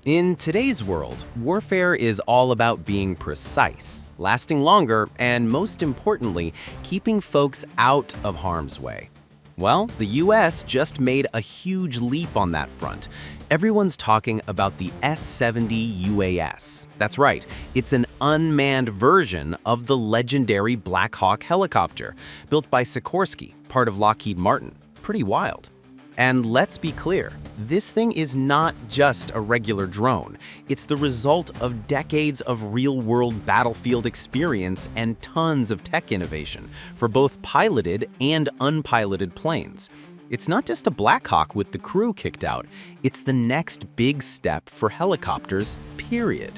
In today's world, warfare is all about being precise, lasting longer, and most importantly, keeping folks out of harm's way. Well, the US just made a huge leap on that front. Everyone's talking about the S-70 UAS. That's right, it's an unmanned version of the legendary Black Hawk helicopter, built by Sikorsky, part of Lockheed Martin. Pretty wild. And let's be clear, this thing is not just a regular drone. It's the result of decades of real-world battlefield experience and tons of tech innovation for both piloted and unpiloted planes. It's not just a Black Hawk with the crew kicked out, it's the next big step for helicopters, period.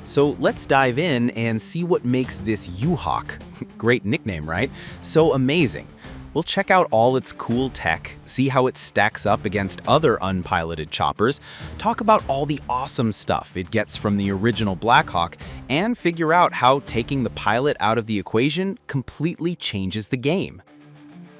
So let's dive in and see what makes this U-Hawk, great nickname, right, so amazing. We'll check out all its cool tech, see how it stacks up against other unpiloted choppers, talk about all the awesome stuff it gets from the original Black Hawk, and figure out how taking the pilot out of the equation completely changes the game.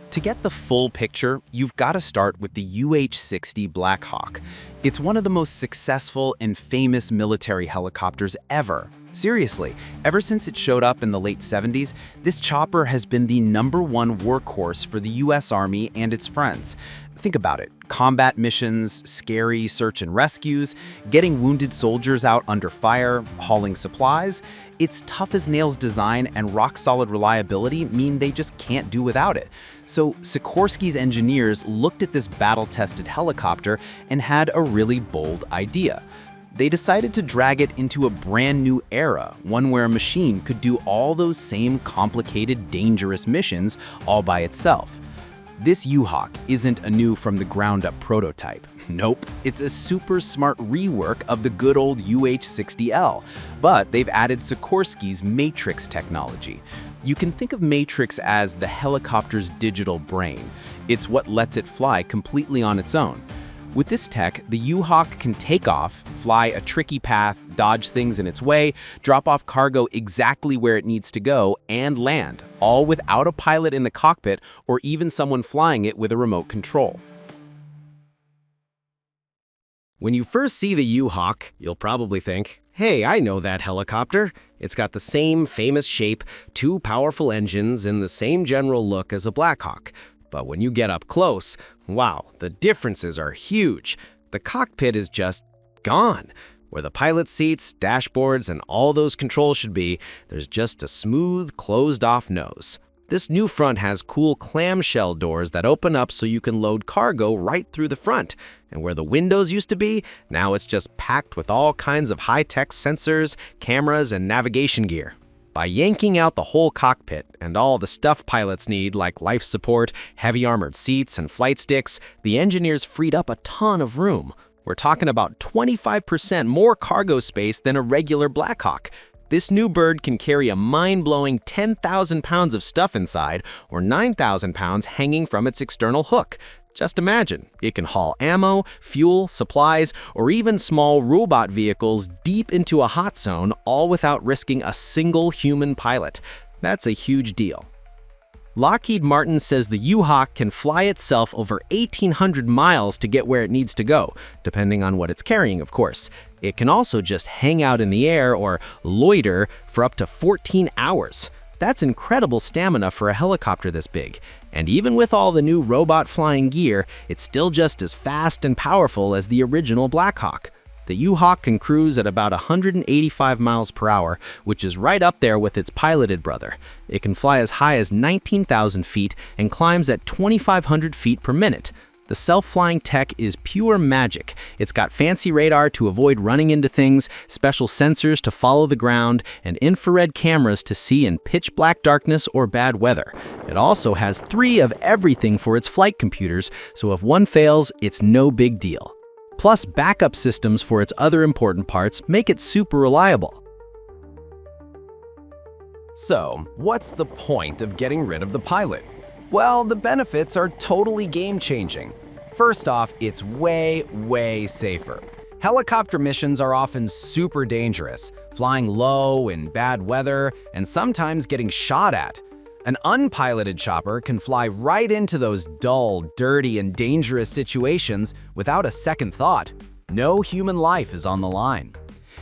To get the full picture, you've got to start with the UH-60 Black Hawk. It's one of the most successful and famous military helicopters ever. Seriously, ever since it showed up in the late 70s, this chopper has been the #1 workhorse for the US Army and its friends. Think about it. Combat missions, scary search and rescues, getting wounded soldiers out under fire, hauling supplies. Its tough-as-nails design and rock-solid reliability mean they just can't do without it. So Sikorsky's engineers looked at this battle-tested helicopter and had a really bold idea. They decided to drag it into a brand new era, one where a machine could do all those same complicated, dangerous missions all by itself. This U-Hawk isn't a new from-the-ground-up prototype. Nope, it's a super smart rework of the good old UH-60L, but they've added Sikorsky's Matrix technology. You can think of Matrix as the helicopter's digital brain. It's what lets it fly completely on its own. With this tech, the U-Hawk can take off, fly a tricky path, dodge things in its way, drop off cargo exactly where it needs to go, and land, all without a pilot in the cockpit or even someone flying it with a remote control. When you first see the U-Hawk, you'll probably think, hey, I know that helicopter. It's got the same famous shape, 2 powerful engines, and the same general look as a Black Hawk. But when you get up close, wow, the differences are huge. The cockpit is just gone. Where the pilot seats, dashboards, and all those controls should be, there's just a smooth, closed-off nose. This new front has cool clamshell doors that open up so you can load cargo right through the front. And where the windows used to be, now it's just packed with all kinds of high-tech sensors, cameras, and navigation gear. By yanking out the whole cockpit and all the stuff pilots need like life support, heavy armored seats, and flight sticks, the engineers freed up a ton of room. We're talking about 25% more cargo space than a regular Black Hawk. This new bird can carry a mind-blowing 10,000 pounds of stuff inside, or 9,000 pounds hanging from its external hook. Just imagine, it can haul ammo, fuel, supplies, or even small robot vehicles deep into a hot zone, all without risking a single human pilot. That's a huge deal. Lockheed Martin says the U-Hawk can fly itself over 1,800 miles to get where it needs to go, depending on what it's carrying, of course. It can also just hang out in the air or loiter for up to 14 hours. That's incredible stamina for a helicopter this big. And even with all the new robot flying gear, it's still just as fast and powerful as the original Black Hawk. The U-Hawk can cruise at about 185 miles per hour, which is right up there with its piloted brother. It can fly as high as 19,000 feet and climbs at 2,500 feet per minute. The self-flying tech is pure magic. It's got fancy radar to avoid running into things, special sensors to follow the ground, and infrared cameras to see in pitch black darkness or bad weather. It also has 3 of everything for its flight computers, so if one fails, it's no big deal. Plus, backup systems for its other important parts make it super reliable. So, what's the point of getting rid of the pilot? Well, the benefits are totally game-changing. First off, it's way safer. Helicopter missions are often super dangerous, flying low in bad weather and sometimes getting shot at. An unpiloted chopper can fly right into those dull, dirty, and dangerous situations without a second thought. No human life is on the line.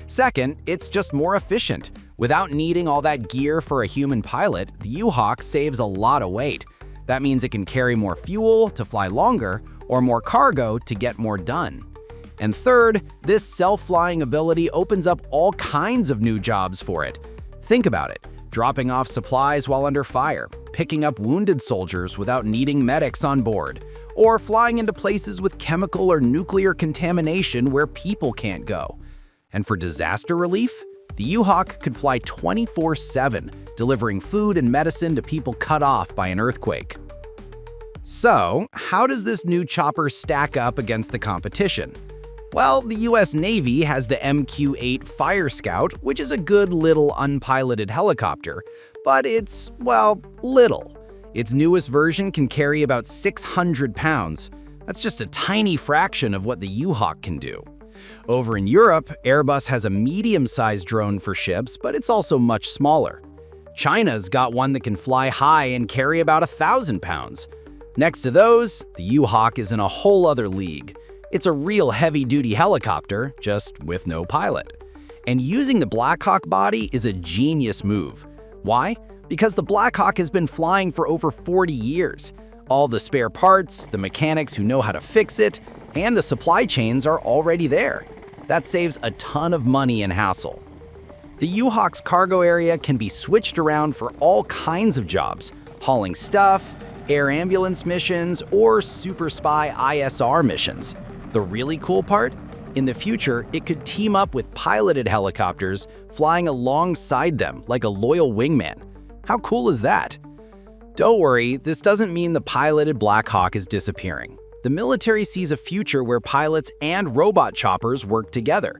Second, it's just more efficient. Without needing all that gear for a human pilot, the U-Hawk saves a lot of weight. That means it can carry more fuel to fly longer or more cargo to get more done. And third, this self-flying ability opens up all kinds of new jobs for it. Think about it, dropping off supplies while under fire, picking up wounded soldiers without needing medics on board, or flying into places with chemical or nuclear contamination where people can't go. And for disaster relief, the U-Hawk could fly 24/7, delivering food and medicine to people cut off by an earthquake. So, how does this new chopper stack up against the competition? Well, the US Navy has the MQ-8 Fire Scout, which is a good little unpiloted helicopter, but it's, well, little. Its newest version can carry about 600 pounds. That's just a tiny fraction of what the U-Hawk can do. Over in Europe, Airbus has a medium-sized drone for ships, but it's also much smaller. China's got one that can fly high and carry about 1,000 pounds. Next to those, the U-Hawk is in a whole other league. It's a real heavy-duty helicopter, just with no pilot. And using the Black Hawk body is a genius move. Why? Because the Black Hawk has been flying for over 40 years. All the spare parts, the mechanics who know how to fix it, and the supply chains are already there. That saves a ton of money and hassle. The U-Hawk's cargo area can be switched around for all kinds of jobs, hauling stuff, air ambulance missions, or super spy ISR missions. The really cool part? In the future, it could team up with piloted helicopters, flying alongside them like a loyal wingman. How cool is that? Don't worry, this doesn't mean the piloted Black Hawk is disappearing. The military sees a future where pilots and robot choppers work together.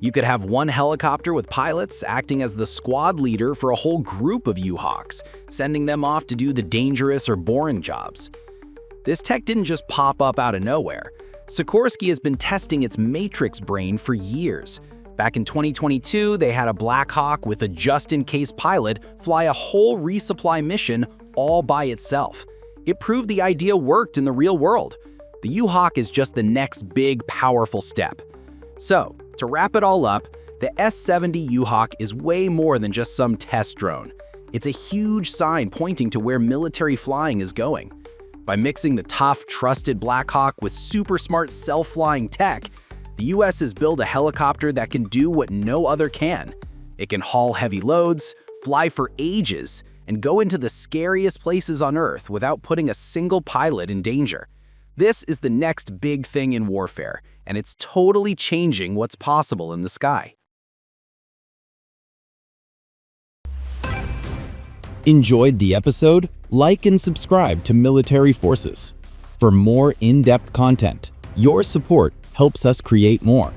You could have one helicopter with pilots acting as the squad leader for a whole group of U-Hawks, sending them off to do the dangerous or boring jobs. This tech didn't just pop up out of nowhere. Sikorsky has been testing its Matrix brain for years. Back in 2022, they had a Black Hawk with a just-in-case pilot fly a whole resupply mission all by itself. It proved the idea worked in the real world. The U-Hawk is just the next big, powerful step. So, to wrap it all up, the S-70 U-Hawk is way more than just some test drone. It's a huge sign pointing to where military flying is going. By mixing the tough, trusted Black Hawk with super smart self-flying tech, the US has built a helicopter that can do what no other can. It can haul heavy loads, fly for ages, and go into the scariest places on Earth without putting a single pilot in danger. This is the next big thing in warfare, and it's totally changing what's possible in the sky. Enjoyed the episode? Like and subscribe to Military Forces. For more in-depth content, your support helps us create more.